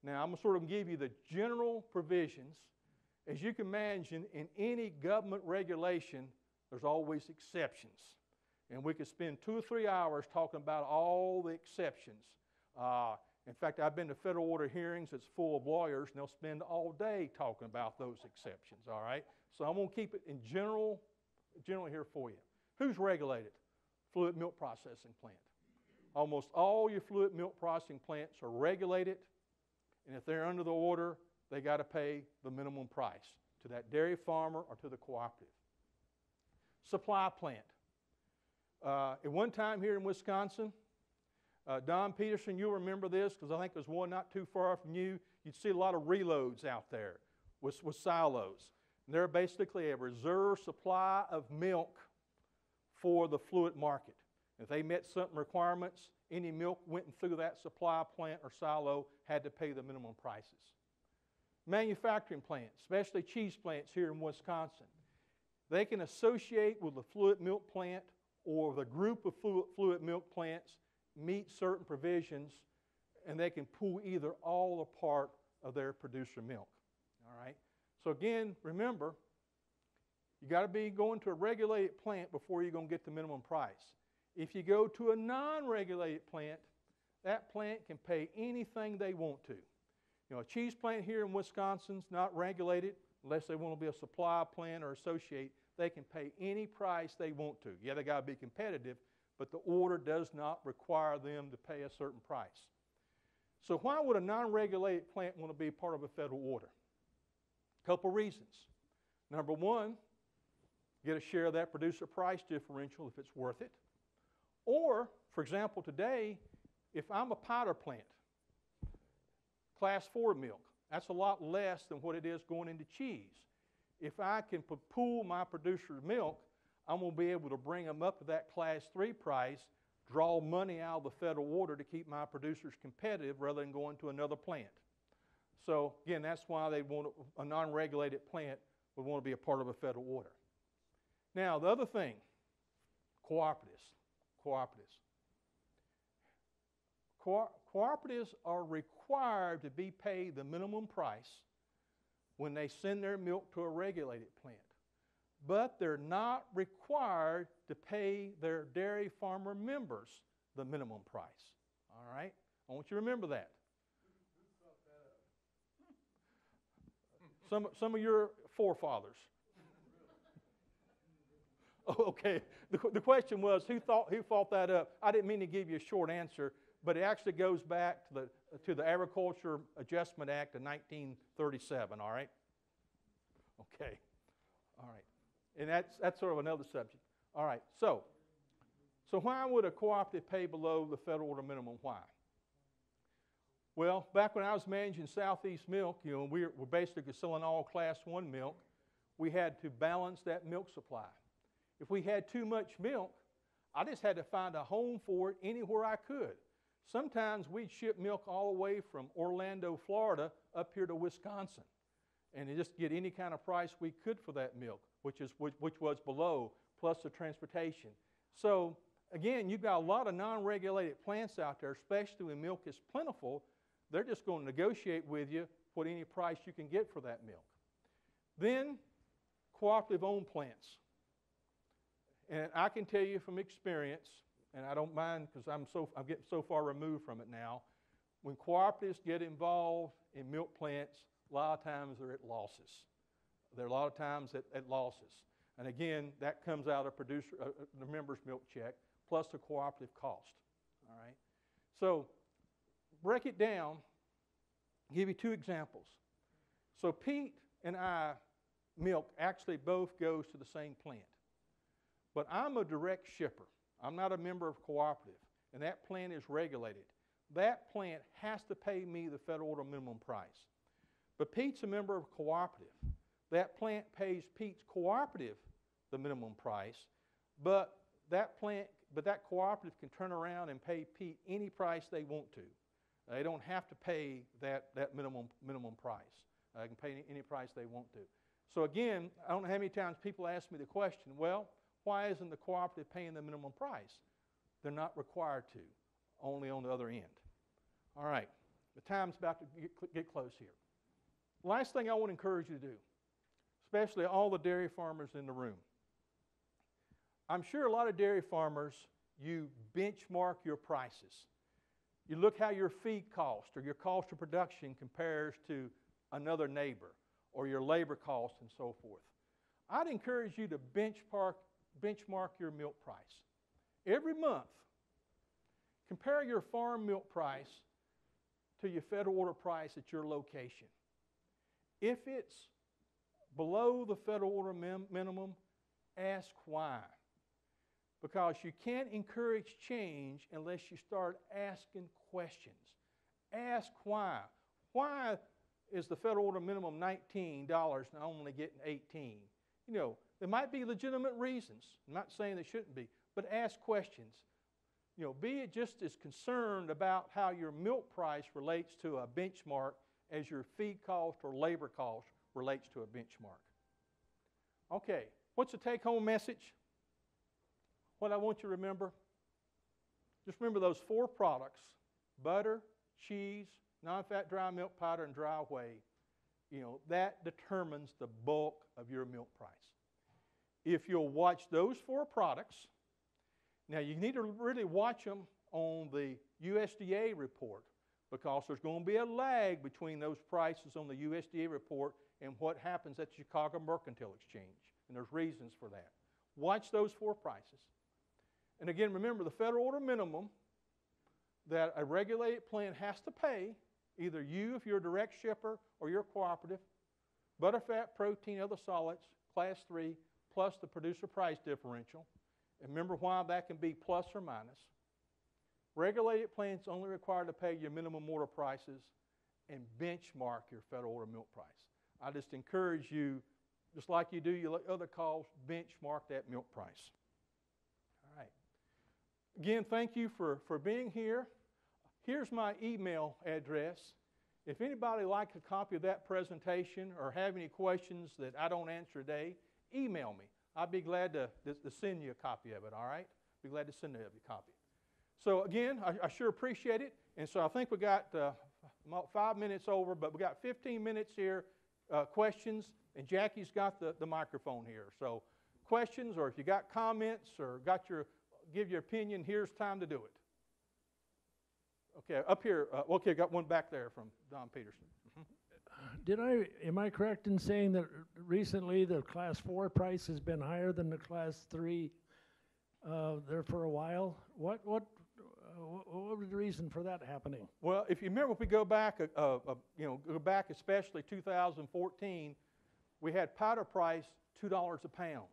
Now, I'm going to sort of give you the general provisions. As you can imagine, in any government regulation, there's always exceptions. And we could spend 2 or 3 hours talking about all the exceptions. In fact, I've been to federal order hearings that's full of lawyers, and they'll spend all day talking about those exceptions, all right? So I'm going to keep it in general here for you. Who's regulated? Fluid milk processing plant. Almost all your fluid milk processing plants are regulated, and if they're under the order, they got to pay the minimum price to that dairy farmer or to the cooperative. Supply plant. At one time here in Wisconsin, Don Peterson, you'll remember this because I think there's one not too far from you. You'd see a lot of reloads out there with silos. And they're basically a reserve supply of milk for the fluid market. If they met certain requirements, any milk went through that supply plant or silo had to pay the minimum prices. Manufacturing plants, especially cheese plants here in Wisconsin. They can associate with a fluid milk plant or the group of fluid milk plants, meet certain provisions, and they can pull either all or part of their producer milk. All right? So again, remember, you got to be going to a regulated plant before you're going to get the minimum price. If you go to a non-regulated plant, that plant can pay anything they want to. You know, a cheese plant here in Wisconsin's not regulated unless they want to be a supply plant or associate. They can pay any price they want to. Yeah, they got to be competitive, but the order does not require them to pay a certain price. So why would a non-regulated plant want to be part of a federal order? A couple reasons. Number one, get a share of that producer price differential if it's worth it. Or, for example, today, if I'm a powder plant, Class 4 milk, that's a lot less than what it is going into cheese. If I can pool my producer milk, I'm going to be able to bring them up to that Class 3 price, draw money out of the federal order to keep my producers competitive rather than going to another plant. So, again, that's why they want a non-regulated plant would want to be a part of a federal order. Now, the other thing, cooperatives. Cooperatives are required to be paid the minimum price when they send their milk to a regulated plant. But they're not required to pay their dairy farmer members the minimum price. All right? I want you to remember that. Some of your forefathers. Oh, okay. The question was, who thought that up? I didn't mean to give you a short answer, but it actually goes back to the Agriculture Adjustment Act of 1937, all right? Okay. All right. And that's sort of another subject. All right. So why would a cooperative pay below the federal order minimum? Why? Well, back when I was managing Southeast Milk, you know, we're basically selling all Class 1 milk. We had to balance that milk supply. If we had too much milk, I just had to find a home for it anywhere I could. Sometimes we'd ship milk all the way from Orlando, Florida, up here to Wisconsin, and just get any kind of price we could for that milk, which was below, plus the transportation. So again, you've got a lot of non-regulated plants out there, especially when milk is plentiful. They're just going to negotiate with you what any price you can get for that milk. Then, cooperative-owned plants. And I can tell you from experience, and I don't mind because I'm getting so far removed from it now, when cooperatives get involved in milk plants, a lot of times they're at losses. They're a lot of times at losses. And again, that comes out of the member's milk check plus the cooperative cost. All right? So break it down. I'll give you two examples. So Pete and I milk actually both goes to the same plant. But I'm a direct shipper. I'm not a member of cooperative, and that plant is regulated. That plant has to pay me the federal order minimum price. But Pete's a member of cooperative. That plant pays Pete's cooperative the minimum price, but that cooperative can turn around and pay Pete any price they want to. They don't have to pay that minimum price. They can pay any price they want to. So again, I don't know how many times people ask me the question, well, why isn't the cooperative paying the minimum price? They're not required to, only on the other end. All right, the time's about to get close here. Last thing I want to encourage you to do, especially all the dairy farmers in the room. I'm sure a lot of dairy farmers, you benchmark your prices. You look how your feed cost or your cost of production compares to another neighbor or your labor cost and so forth. I'd encourage you to benchmark your milk price. Every month, compare your farm milk price to your federal order price at your location. If it's below the federal order minimum, ask why. Because you can't encourage change unless you start asking questions. Ask why. Why is the federal order minimum $19 and I'm only getting $18? You know, there might be legitimate reasons. I'm not saying there shouldn't be, but ask questions. You know, be just as concerned about how your milk price relates to a benchmark as your feed cost or labor cost relates to a benchmark. Okay, What's the take-home message? What I want you to remember? Just remember those 4 products: butter, cheese, non-fat dry milk powder, and dry whey. That determines the bulk of your milk price. If you'll watch those 4 products, now you need to really watch them on the USDA report, because there's going to be a lag between those prices on the USDA report and what happens at the Chicago Mercantile Exchange. And there's reasons for that. Watch those 4 prices. And again, remember the federal order minimum that a regulated plant has to pay, either you if you're a direct shipper or you're cooperative, butter, fat, protein, other solids, class 3, plus the producer price differential. And remember why that can be plus or minus. Regulated plants only required to pay your minimum order prices and benchmark your federal order milk price. I just encourage you, just like you do your other calls, benchmark that milk price. All right. Again, thank you for being here. Here's my email address. If anybody would like a copy of that presentation or have any questions that I don't answer today, email me. I'd be glad to send you a copy of it, all right? Be glad to send you a copy. So again, I sure appreciate it. And so I think we got 5 minutes over, but we got 15 minutes here, questions, and Jackie's got the microphone here. So questions, or if you got comments or give your opinion, here's time to do it. Okay, up here, okay, got one back there from Don Peterson. Am I correct in saying that recently the Class 4 price has been higher than the Class 3 there for a while? What was the reason for that happening? Well, if you remember, if we go back, go back especially 2014, we had powder price $2 a pound,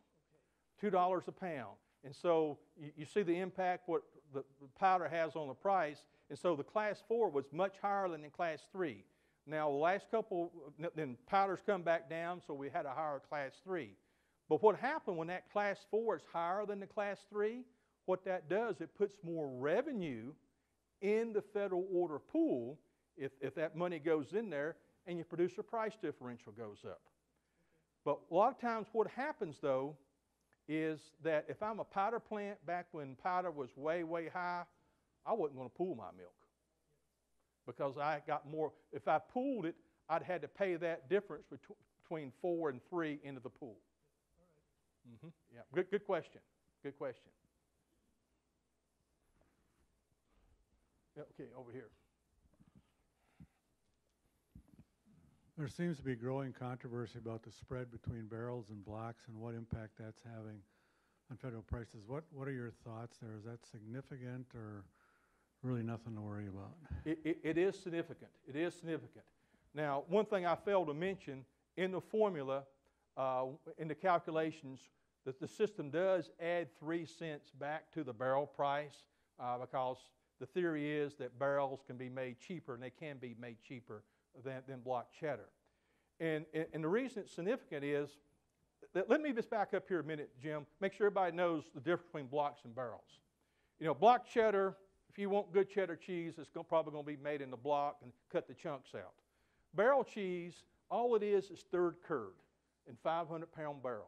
$2 a pound. And so you see the impact what the powder has on the price. And so the Class 4 was much higher than the Class 3. Now, the last couple, then powders come back down, so we had a higher Class 3. But what happened when that Class 4 is higher than the Class 3, what that does, it puts more revenue in the federal order pool if that money goes in there, and your producer price differential goes up. But a lot of times what happens, though, is that if I'm a powder plant back when powder was way, way high, I wasn't going to pool my milk because I got more. If I pooled it, I'd had to pay that difference between 4 and 3 into the pool. All right. Yeah, good question. Good question. Yeah, okay, over here. There seems to be growing controversy about the spread between barrels and blocks and what impact that's having on federal prices. What are your thoughts there? Is that significant or really nothing to worry about? It is significant. It is significant. Now, one thing I failed to mention, in the formula, in the calculations, that the system does add 3 cents back to the barrel price because the theory is that barrels can be made cheaper, and they can be made cheaper than block cheddar. And the reason it's significant is, that, let me just back up here a minute, Jim, make sure everybody knows the difference between blocks and barrels. You know, block cheddar, if you want good cheddar cheese, it's probably going to be made in the block and cut the chunks out. Barrel cheese, all it is third curd in 500-pound barrels.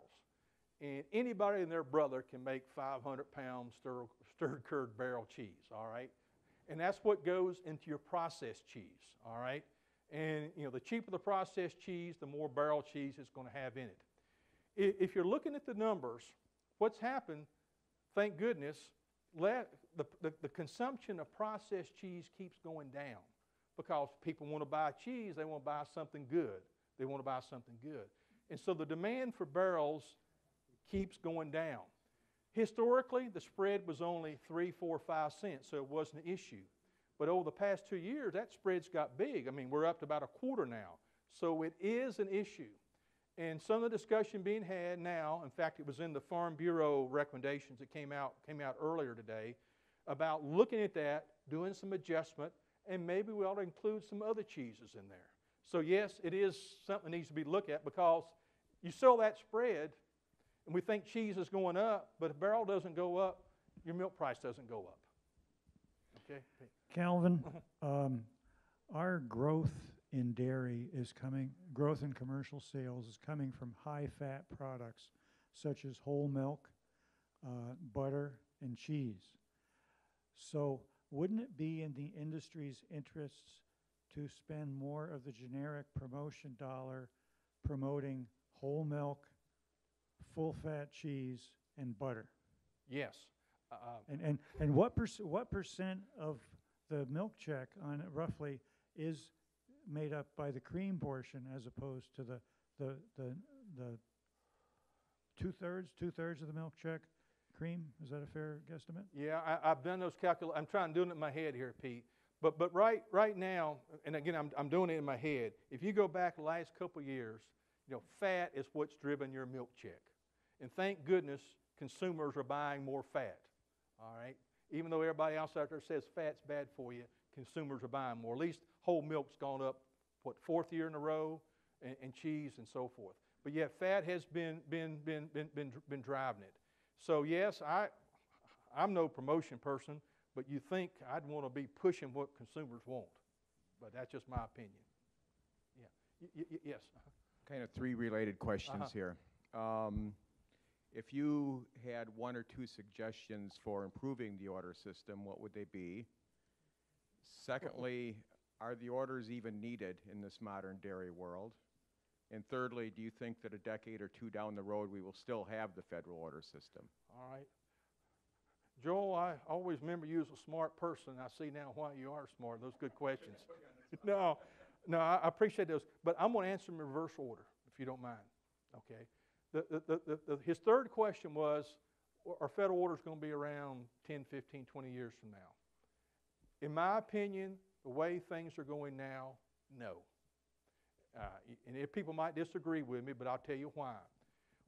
And anybody and their brother can make 500-pound stirred curd barrel cheese, all right? And that's what goes into your processed cheese, all right? And, you know, the cheaper the processed cheese, the more barrel cheese it's going to have in it. If you're looking at the numbers, what's happened, thank goodness, the consumption of processed cheese keeps going down because people want to buy cheese, they want to buy something good. They want to buy something good. And so the demand for barrels keeps going down. Historically, the spread was only 3, 4, 5 cents, so it wasn't an issue. But over the past 2 years, that spread's got big. I mean, we're up to about a quarter now. So it is an issue. And some of the discussion being had now, in fact, it was in the Farm Bureau recommendations that came out earlier today, about looking at that, doing some adjustment, and maybe we ought to include some other cheeses in there. So yes, it is something that needs to be looked at because you sell that spread, and we think cheese is going up, but if barrel doesn't go up, your milk price doesn't go up. Okay? Calvin, our growth in dairy is coming, growth in commercial sales is coming from high-fat products such as whole milk, butter, and cheese. So wouldn't it be in the industry's interests to spend more of the generic promotion dollar promoting whole milk, full-fat cheese, and butter? Yes. And what percent of the milk check on it roughly is made up by the cream portion as opposed to the two-thirds of the milk check cream? Is that a fair guesstimate? Yeah, I've done those calculations. I'm trying to do it in my head here, Pete. But right now, and again, I'm doing it in my head. If you go back the last couple of years, fat is what's driven your milk check. And thank goodness consumers are buying more fat, all right? Even though everybody else out there says fat's bad for you, consumers are buying more. At least whole milk's gone up, what, 4th year in a row, and cheese and so forth. But yet fat has been driving it. So yes, I'm no promotion person, but you think I'd want to be pushing what consumers want. But that's just my opinion. Yeah. Yes. Kind of 3 related questions here. If you had 1 or 2 suggestions for improving the order system, what would they be? Secondly, are the orders even needed in this modern dairy world? And thirdly, do you think that a decade or 2 down the road we will still have the federal order system? All right. Joel, I always remember you as a smart person. I see now why you are smart. Those good questions. No, I appreciate those. But I'm going to answer them in reverse order, if you don't mind. Okay. His third question was, are federal orders going to be around 10, 15, 20 years from now? In my opinion, the way things are going now, no. And if people might disagree with me, but I'll tell you why.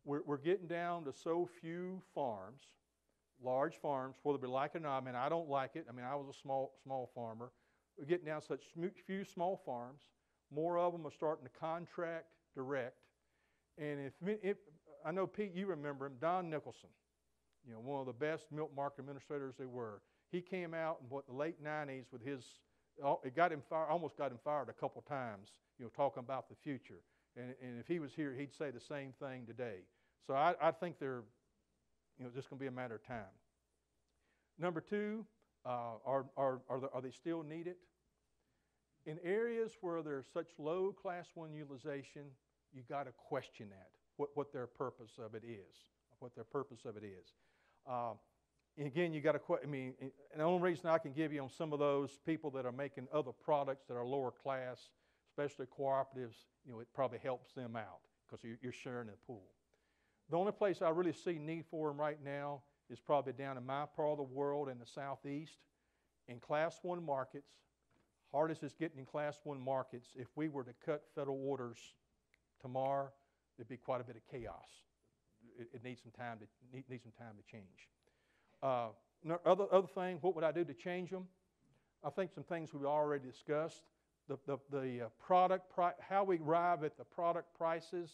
We're getting down to so few farms, large farms, whether it be like it or not. I mean, I don't like it. I mean, I was a small farmer. We're getting down to such few small farms. More of them are starting to contract direct. And if I know, Pete, you remember him, Don Nicholson, one of the best milk market administrators there were. He came out in the late 90s with his, it got him fired, almost got him fired a couple times, talking about the future. And if he was here, he'd say the same thing today. So I think they're, just going to be a matter of time. Number 2, are they still needed? In areas where there's such low Class 1 utilization, you got to question that, what their purpose of it is. And again, you got to, and the only reason I can give you on some of those people that are making other products that are lower class, especially cooperatives, it probably helps them out because you're sharing the pool. The only place I really see need for them right now is probably down in my part of the world in the southeast. In Class 1 markets, hardest is getting in Class 1 markets. If we were to cut federal orders tomorrow, there'd be quite a bit of chaos. It needs some time to change. Other thing, what would I do to change them? I think some things we've already discussed. The product how we arrive at the product prices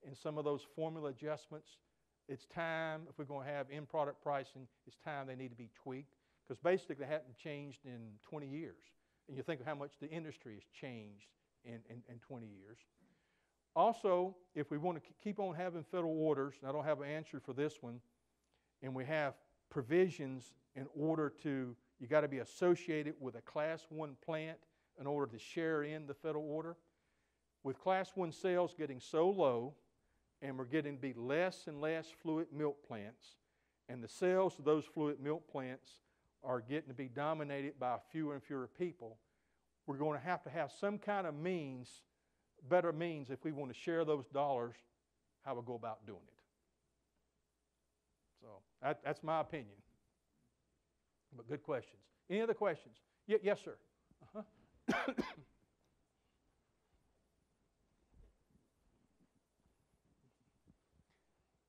and some of those formula adjustments. It's time, if we're going to have in-product pricing, it's time they need to be tweaked because basically they haven't changed in 20 years. And you think of how much the industry has changed in 20 years. Also, if we want to keep on having federal orders, and I don't have an answer for this one, and we have provisions in order to, you got to be associated with a Class 1 plant in order to share in the federal order. With Class 1 sales getting so low, and we're getting to be less and less fluid milk plants, and the sales of those fluid milk plants are getting to be dominated by fewer and fewer people, we're going to have some kind of means, better means if we want to share those dollars, how we go about doing it. So that's my opinion. But good questions. Any other questions? Yes, sir.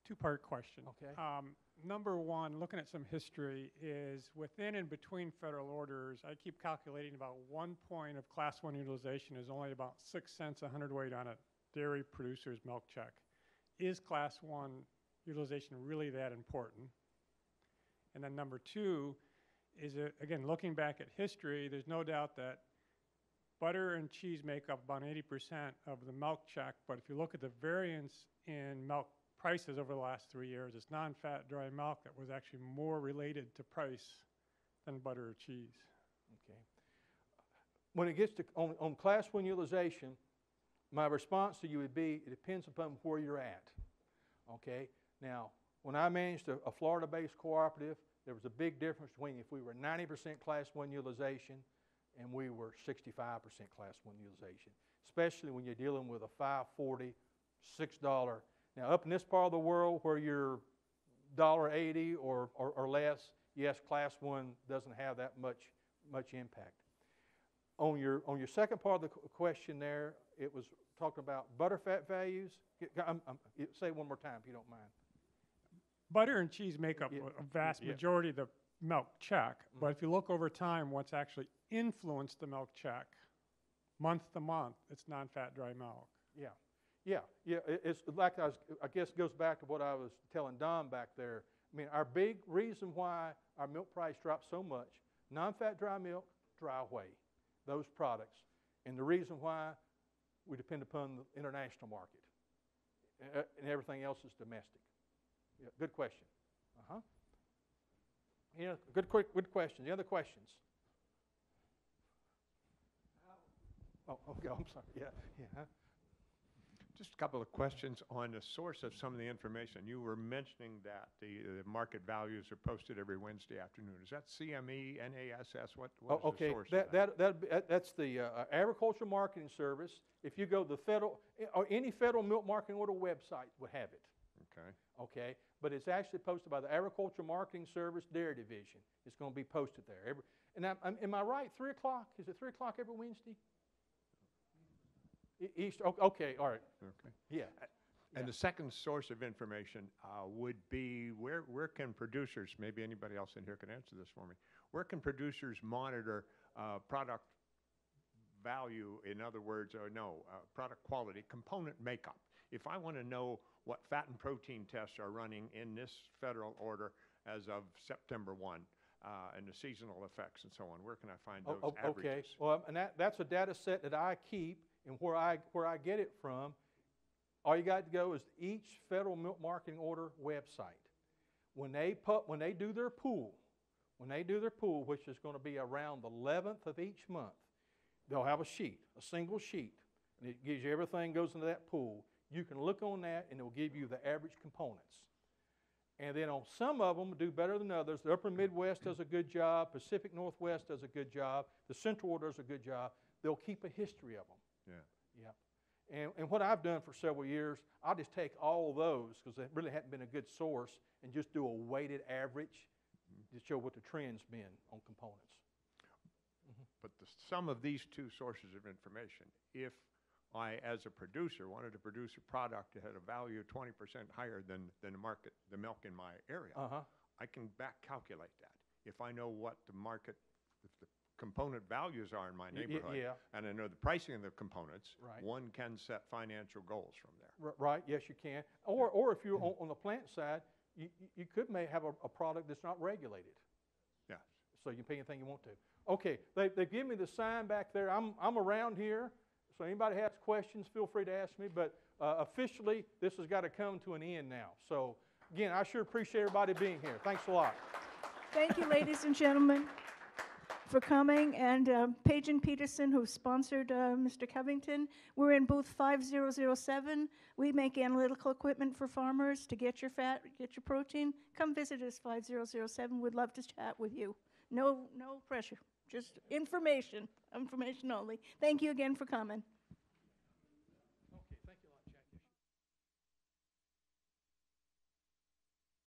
Two-part question. Okay. Number 1, looking at some history, is within and between federal orders, I keep calculating about 1 point of Class 1 utilization is only about 6 cents a hundredweight on a dairy producer's milk check. Is Class 1 utilization really that important? And then number 2 is, again, looking back at history, there's no doubt that butter and cheese make up about 80% of the milk check, but if you look at the variance in milk prices over the last 3 years, it's non-fat dry milk that was actually more related to price than butter or cheese. Okay. When it gets to on class 1 utilization, my response to you would be, it depends upon where you're at. Okay? Now, when I managed a Florida-based cooperative, there was a big difference between if we were 90% class 1 utilization and we were 65% class 1 utilization, especially when you're dealing with a $5.40, $6. Now, up in this part of the world where you're $1.80 or less, yes, class 1 doesn't have that much impact. On your second part of the question there, it was talking about butterfat values. Say it one more time if you don't mind. Butter and cheese make up Yeah. a vast Yeah. majority of the milk check, but if you look over time, what's actually influenced the milk check month to month, it's non-fat dry milk. Yeah. It's like I guess it goes back to what I was telling Don back there. I mean, our big reason why our milk price dropped so much, non-fat dry milk, dry whey, those products, and the reason why we depend upon the international market, and everything else is domestic. Yeah, good question. Yeah, good question. The other questions? Oh, okay. I'm sorry. Yeah. Just a couple of questions on the source of some of the information. You were mentioning that the market values are posted every Wednesday afternoon. Is that CME, NASS? What is Okay, the source of that? that's the Agricultural Marketing Service. If you go to the federal, or any federal milk marketing order website would have it. Okay, but it's actually posted by the Agricultural Marketing Service Dairy Division. It's going to be posted there. Am I right? 3 o'clock? Is it 3 o'clock every Wednesday? East. Okay. All right. Okay. Yeah. And the second source of information would be where can producers, maybe anybody else in here can answer this for me, where can producers monitor product value, in other words, product quality, component makeup? If I want to know what fat and protein tests are running in this federal order as of September 1, and the seasonal effects and so on, where can I find those averages? Okay. Well, and that's a data set that I keep, and where I get it from. All you got to go is each federal milk marketing order website. When they do their pool, which is going to be around the 11th of each month, they'll have a single sheet, and it gives you everything goes into that pool. You can look on that, and it will give you the average components. And then on some of them do better than others. The Upper Midwest does a good job. Pacific Northwest does a good job. The Central does a good job. They'll keep a history of them. And what I've done for several years, I'll just take all those, because they really hadn't been a good source, and just do a weighted average to show what the trend's been on components. But the sum of these two sources of information, if I, as a producer, wanted to produce a product that had a value of 20% higher than the milk in my area, I can back calculate that. If I know what the component values are in my neighborhood, and I know the pricing of the components, one can set financial goals from there. Right, yes you can. Or if you're on the plant side, you may have a product that's not regulated. Yes. So you can pay anything you want to. Okay, they give me the sign back there. I'm around here, so anybody has questions, feel free to ask me, but officially this has got to come to an end now. So again, I sure appreciate everybody being here. Thanks a lot. Thank you, ladies and gentlemen, for coming, and Paige and Peterson, who sponsored Mr. Covington. We're in booth 5007. We make analytical equipment for farmers to get your fat, get your protein. Come visit us, 5007. We'd love to chat with you. No pressure, just information only. Thank you again for coming.